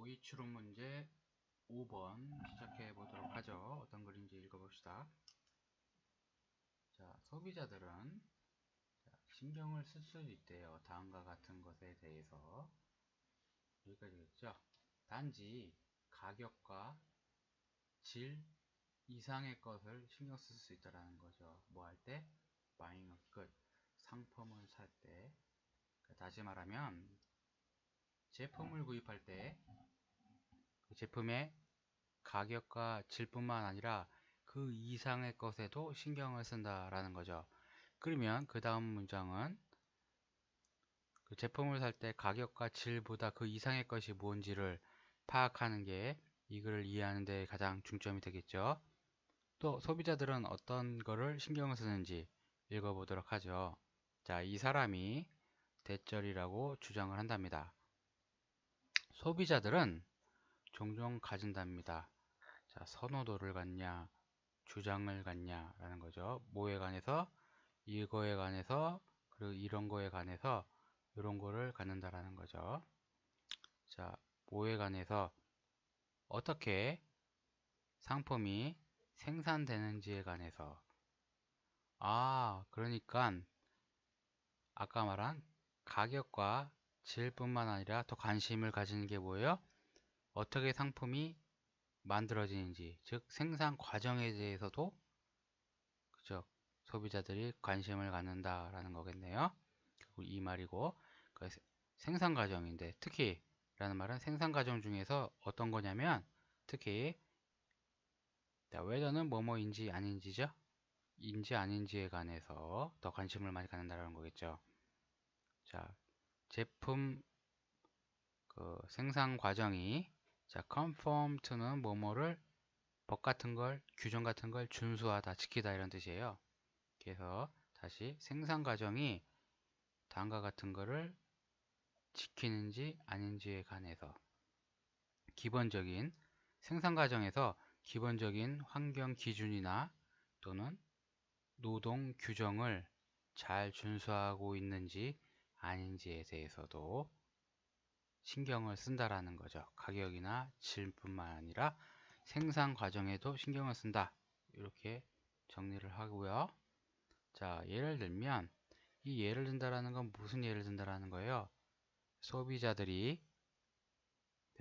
모의 추론 문제 5번 시작해 보도록 하죠. 어떤 글인지 읽어봅시다. 자, 소비자들은 신경을 쓸 수 있대요. 다음과 같은 것에 대해서. 여기까지 됐죠? 단지 가격과 질 이상의 것을 신경 쓸 수 있다는 거죠. 뭐 할 때? buying a good. 상품을 살 때. 다시 말하면 제품을 구입할 때 그 제품의 가격과 질뿐만 아니라 그 이상의 것에도 신경을 쓴다라는 거죠. 그러면 그 다음 문장은 그 제품을 살 때 가격과 질보다 그 이상의 것이 뭔지를 파악하는 게 이 글을 이해하는 데 가장 중점이 되겠죠. 또 소비자들은 어떤 거를 신경을 쓰는지 읽어보도록 하죠. 자, 이 사람이 대절이라고 주장을 한답니다. 소비자들은 종종 가진답니다. 자, 선호도를 갖냐, 주장을 갖냐 라는 거죠. 뭐에 관해서, 이거에 관해서, 그리고 이런 거에 관해서 이런 거를 갖는다라는 거죠. 자, 뭐에 관해서 어떻게 상품이 생산되는지에 관해서. 그러니까 아까 말한 가격과 질뿐만 아니라 더 관심을 가지는 게 뭐예요? 어떻게 상품이 만들어지는지, 즉 생산 과정에 대해서도 그죠? 소비자들이 관심을 갖는다라는 거겠네요. 이 말이고 그 생산 과정인데 특히 라는 말은 생산 과정 중에서 어떤 거냐면 특히 whether는 뭐뭐인지 아닌지죠. 인지 아닌지에 관해서 더 관심을 많이 갖는다는 거겠죠. 자, 제품 그 생산 과정이 자, conform to는 뭐뭐를 법 같은 걸 규정 같은 걸 준수하다 지키다 이런 뜻이에요. 그래서 다시 생산 과정이 다음과 같은 거를 지키는지 아닌지에 관해서 기본적인 생산 과정에서 기본적인 환경 기준이나 또는 노동 규정을 잘 준수하고 있는지 아닌지에 대해서도 신경을 쓴다라는 거죠. 가격이나 질뿐만 아니라 생산 과정에도 신경을 쓴다. 이렇게 정리를 하고요. 자, 예를 들면 이 예를 든다라는 건 무슨 예를 든다라는 거예요? 소비자들이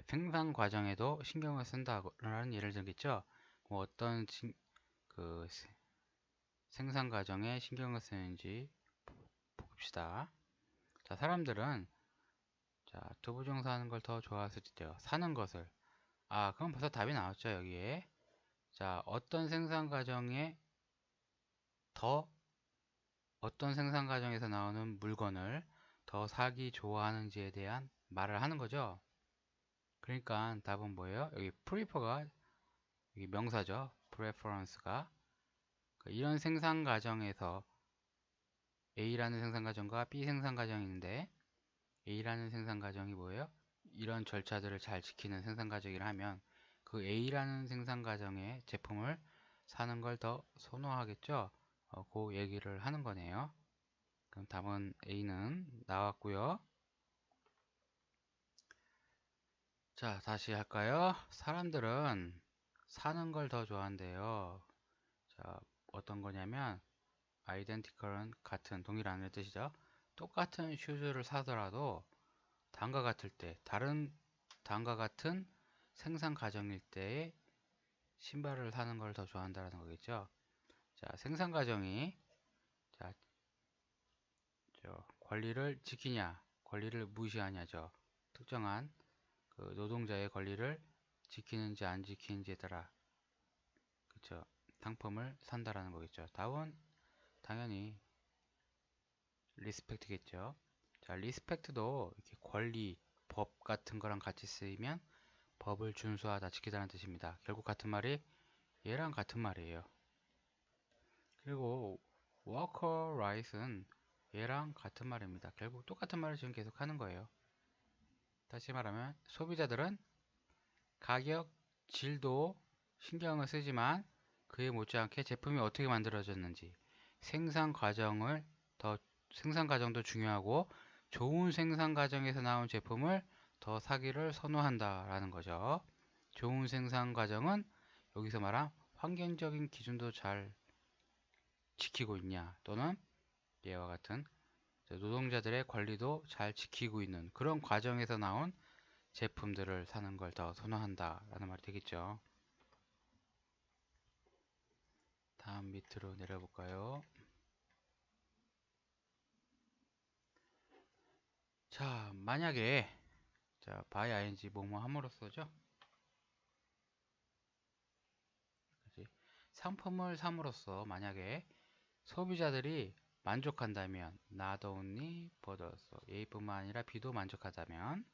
생산 과정에도 신경을 쓴다라는 예를 들겠죠. 뭐 어떤 그 생산 과정에 신경을 쓰는지 봅시다. 자, 사람들은 자, 두부정사하는 걸 더 좋아할 수도 있대요. 사는 것을. 그럼 벌써 답이 나왔죠, 여기에. 자, 어떤 생산 과정에서 나오는 물건을 더 사기 좋아하는지에 대한 말을 하는 거죠. 그러니까 답은 뭐예요? 여기 prefer가 여기 명사죠. preference가 이런 생산 과정에서 A라는 생산 과정과 B 생산 과정이 있는데 A라는 생산 과정이 뭐예요? 이런 절차들을 잘 지키는 생산 과정이라 하면 그 A라는 생산 과정의 제품을 사는 걸 더 선호하겠죠? 그 얘기를 하는 거네요. 그럼 답은 A는 나왔고요. 자, 다시 할까요? 사람들은 사는 걸 더 좋아한대요. 자, 어떤 거냐면 identical은 같은, 동일한 뜻이죠. 똑같은 슈즈를 사더라도 다음과 같을 때, 다음과 같은 생산 과정일 때에 신발을 사는 걸 더 좋아한다는 거겠죠. 자, 생산 과정이 자, 권리를 지키냐, 권리를 무시하냐죠. 특정한 그 노동자의 권리를 지키는지 안 지키는지에 따라 그쵸 상품을 산다라는 거겠죠. 답은 당연히 리스펙트겠죠. 자, 리스펙트도 이렇게 권리, 법 같은 거랑 같이 쓰이면 법을 준수하다, 지키다는 뜻입니다. 결국 같은 말이 얘랑 같은 말이에요. 그리고 worker right은 얘랑 같은 말입니다. 결국 똑같은 말을 지금 계속 하는 거예요. 다시 말하면 소비자들은 가격, 질도 신경을 쓰지만 그에 못지않게 제품이 어떻게 만들어졌는지 생산 과정도 중요하고 좋은 생산 과정에서 나온 제품을 더 사기를 선호한다 라는 거죠. 좋은 생산 과정은 여기서 말한 환경적인 기준도 잘 지키고 있냐, 또는 얘와 같은 노동자들의 권리도 잘 지키고 있는 그런 과정에서 나온 제품들을 사는 걸 더 선호한다 라는 말이 되겠죠. 다음 밑으로 내려볼까요? 자, 만약에 by ing 뭐뭐 함으로써죠. 그치? 상품을 삼으로써 만약에 소비자들이 만족한다면 not only but also A뿐만 아니라 B도 만족하다면,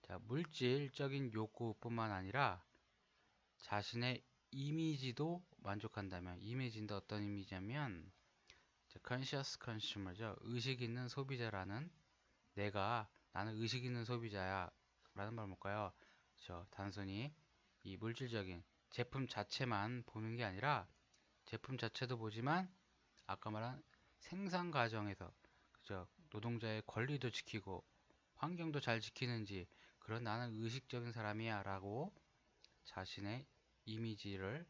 자, 물질적인 욕구뿐만 아니라 자신의 이미지도 만족한다면, 이미지인데 어떤 이미지냐면 conscious consumer죠. 의식 있는 소비자라는, 나는 의식 있는 소비자야 라는 말 뭘까요? 단순히 이 물질적인 제품 자체만 보는 게 아니라 제품 자체도 보지만 아까 말한 생산 과정에서 노동자의 권리도 지키고 환경도 잘 지키는지, 그런 나는 의식적인 사람이야 라고 자신의 이미지를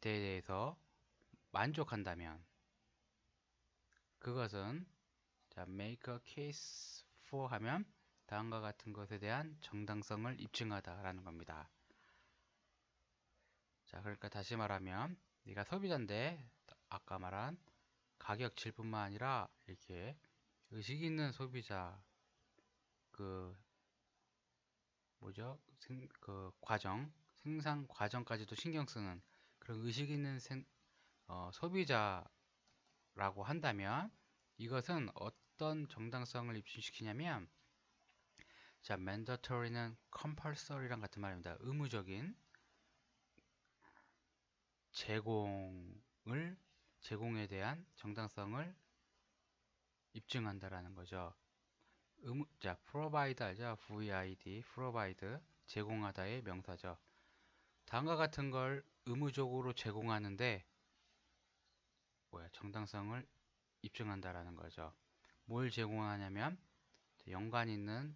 대해서 만족한다면, 그것은 make a case for 하면 다음과 같은 것에 대한 정당성을 입증하다 라는 겁니다. 자, 그러니까 다시 말하면 네가 소비자인데 아까 말한 가격 질뿐만 아니라 이렇게 의식 있는 소비자, 그 생산 과정까지도 신경 쓰는 그런 의식 있는 소비자라고 한다면, 이것은 어떤 정당성을 입증시키냐면, 자, mandatory는 compulsory랑 같은 말입니다. 의무적인 제공에 대한 정당성을 입증한다라는 거죠. 자, provide 알죠? VID, provide, 제공하다의 명사죠. 다음과 같은 걸 의무적으로 제공하는데 정당성을 입증한다라는 거죠. 뭘 제공하냐면 연관 있는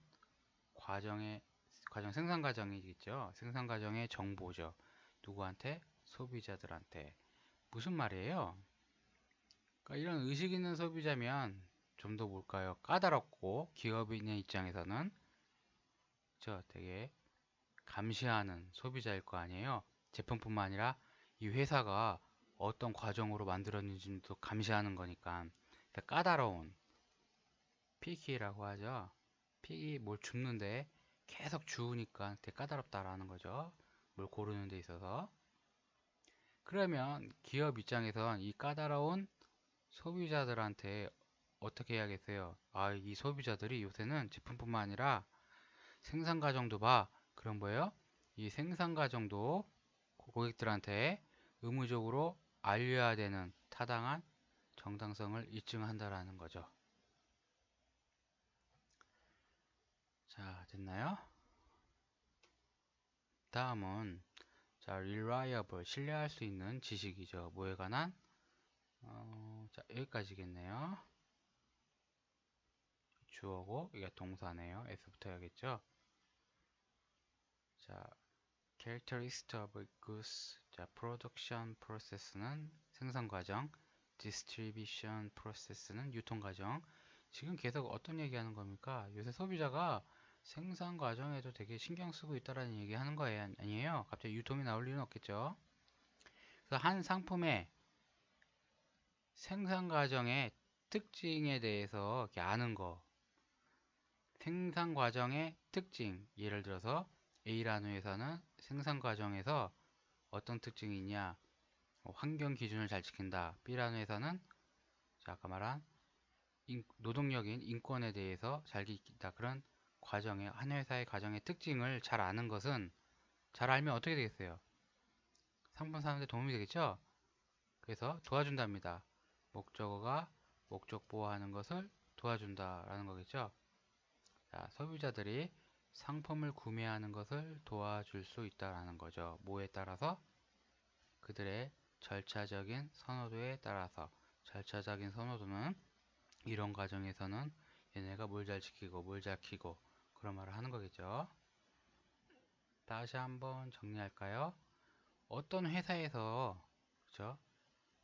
생산 과정이겠죠. 생산 과정의 정보죠. 누구한테? 소비자들한테. 무슨 말이에요? 그러니까 이런 의식 있는 소비자면 좀 더 뭘까요? 까다롭고, 기업인의 입장에서는 되게 감시하는 소비자일 거 아니에요. 제품뿐만 아니라 이 회사가 어떤 과정으로 만들었는지도 감시하는 거니까. 그러니까 까다로운, 피키라고 하죠. 픽이 뭘 줍는데 계속 주우니까 되게 까다롭다라는 거죠. 뭘 고르는 데 있어서. 그러면 기업 입장에선 이 까다로운 소비자들한테 어떻게 해야겠어요? 이 소비자들이 요새는 제품뿐만 아니라 생산 과정도 봐. 그런 거예요. 이 생산 과정도 고객들한테 의무적으로 알려야 되는 타당한 정당성을 입증한다라는 거죠. 자, 됐나요? 다음은 reliable, 신뢰할 수 있는 지식이죠. 뭐에 관한? 자, 여기까지겠네요. 주어고 이게 동사네요. S부터 해야겠죠. 자, characteristic of goods. 자, production process는 생산 과정, distribution process는 유통 과정. 지금 계속 어떤 얘기하는 겁니까? 요새 소비자가 생산 과정에도 되게 신경 쓰고 있다라는 얘기 하는 거예요, 아니에요? 갑자기 유통이 나올 일은 없겠죠. 그래서 한 상품의 생산 과정의 특징에 대해서 이렇게 아는 거, 생산 과정의 특징, 예를 들어서 A라는 회사는 생산 과정에서 어떤 특징이 있냐, 환경 기준을 잘 지킨다. B라는 회사는 아까 말한 노동력인 인권에 대해서 잘 지킨다. 그런 한 회사의 과정의 특징을 잘 아는 것은, 잘 알면 어떻게 되겠어요? 상품 사는데 도움이 되겠죠? 그래서 도와준답니다. 목적어가 목적 보호하는 것을 도와준다라는 거겠죠? 자, 소비자들이 상품을 구매하는 것을 도와줄 수 있다라는 거죠. 뭐에 따라서? 그들의 절차적인 선호도에 따라서. 절차적인 선호도는 이런 과정에서는 얘네가 뭘 잘 지키고 뭘 잘 키고 그런 말을 하는 거겠죠. 다시 한번 정리할까요? 어떤 회사에서, 그죠?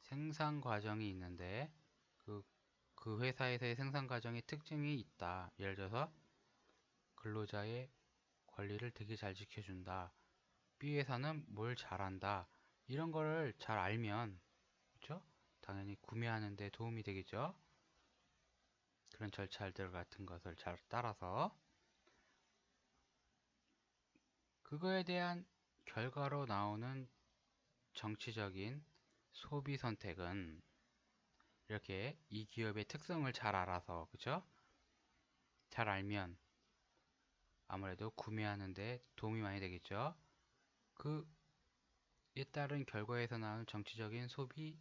생산 과정이 있는데 그 회사에서의 생산 과정의 특징이 있다. 예를 들어서 근로자의 권리를 되게 잘 지켜준다. B 회사는 뭘 잘한다. 이런 거를 잘 알면, 그렇죠? 당연히 구매하는 데 도움이 되겠죠. 그런 절차들 같은 것을 잘 따라서 그거에 대한 결과로 나오는 정치적인 소비 선택은 이렇게 이 기업의 특성을 잘 알아서, 그쵸? 잘 알면 아무래도 구매하는데 도움이 많이 되겠죠. 그에 따른 결과에서 나오는 정치적인 소비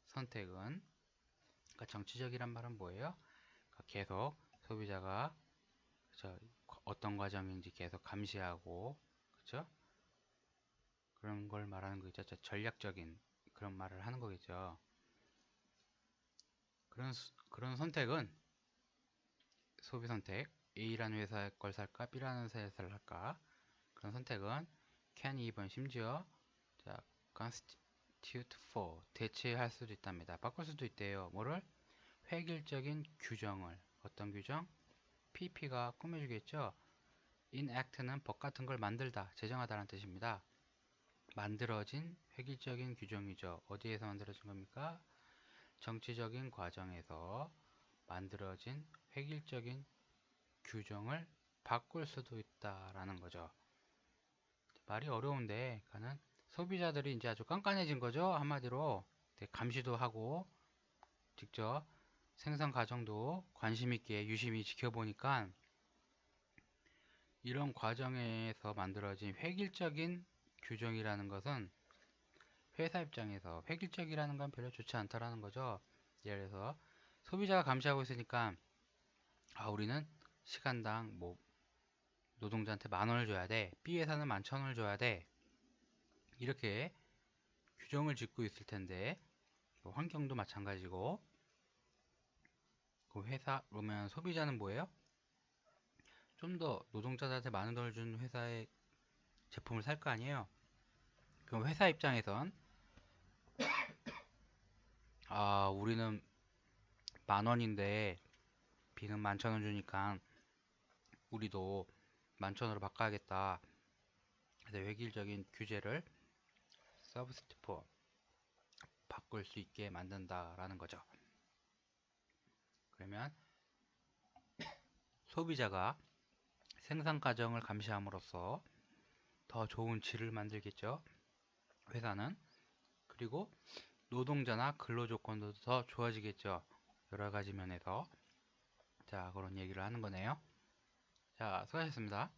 선택은, 그러니까 정치적이란 말은 뭐예요? 그러니까 계속 소비자가, 그쵸? 어떤 과정인지 계속 감시하고, 그쵸? 그런 걸 말하는 거겠죠. 전략적인 그런 말을 하는 거겠죠. 그런 선택은 소비 선택, A라는 회사의 걸 살까, B라는 회사의 살까? 그런 선택은 can even 심지어 자, constitute for 대체할 수도 있답니다. 바꿀 수도 있대요. 뭐를? 획일적인 규정을. 어떤 규정? PP가 꾸며주겠죠. enact는 법 같은 걸 만들다, 제정하다라는 뜻입니다. 만들어진 획일적인 규정이죠. 어디에서 만들어진 겁니까? 정치적인 과정에서 만들어진 획일적인 규정을 바꿀 수도 있다라는 거죠. 말이 어려운데, 그는 소비자들이 이제 아주 깐깐해진 거죠. 한마디로 감시도 하고 직접 생산 과정도 관심 있게 유심히 지켜보니까 이런 과정에서 만들어진 획일적인 규정이라는 것은 회사 입장에서 획일적이라는 건 별로 좋지 않다라는 거죠. 예를 들어서 소비자가 감시하고 있으니까 우리는 시간당 뭐 노동자한테 10,000원을 줘야 돼. B 회사는 11,000원을 줘야 돼. 이렇게 규정을 짓고 있을 텐데 뭐 환경도 마찬가지고 그 회사 그러면 소비자는 뭐예요? 좀 더 노동자들한테 많은 돈을 준 회사의 제품을 살 거 아니에요. 그럼 회사 입장에선 우리는 10,000원인데 B는 11,000원 주니까 우리도 11,000원으로 바꿔야겠다. 그래서 획일적인 규제를 서브스티포 바꿀 수 있게 만든다라는 거죠. 그러면 소비자가 생산 과정을 감시함으로써 더 좋은 질을 만들겠죠. 회사는. 그리고 노동자나 근로 조건도 더 좋아지겠죠. 여러 가지 면에서. 자, 그런 얘기를 하는 거네요. 자, 수고하셨습니다.